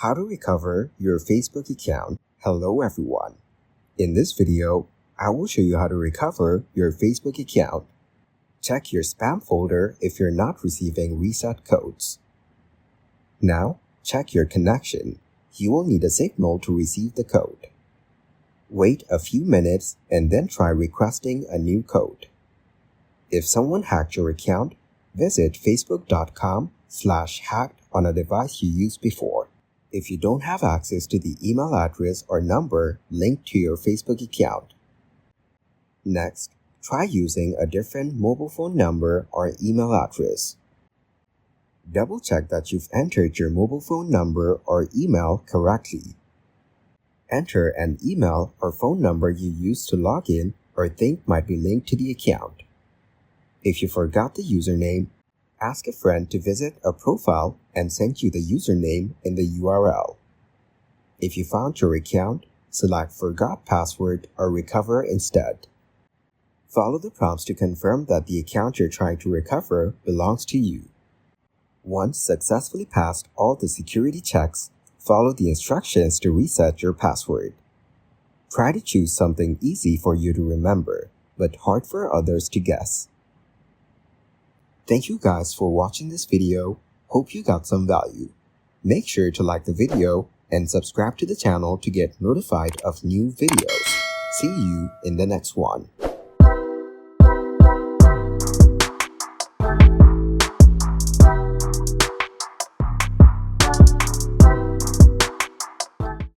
How to recover your Facebook account. Hello everyone. In this video, I will show you how to recover your Facebook account. Check your spam folder if you're not receiving reset codes. Now, check your connection. You will need a signal to receive the code. Wait a few minutes and then try requesting a new code. If someone hacked your account, visit facebook.com/hacked on a device you used before. If you don't have access to the email address or number linked to your Facebook account. Next, try using a different mobile phone number or email address. Double-check that you've entered your mobile phone number or email correctly. Enter an email or phone number you used to log in or think might be linked to the account. If you forgot the username, ask a friend to visit a profile and send you the username in the URL. If you found your account, select Forgot Password or Recover instead. Follow the prompts to confirm that the account you're trying to recover belongs to you. Once successfully passed all the security checks, follow the instructions to reset your password. Try to choose something easy for you to remember, but hard for others to guess. Thank you guys for watching this video. Hope you got some value. Make sure to like the video and subscribe to the channel to get notified of new videos. See you in the next one.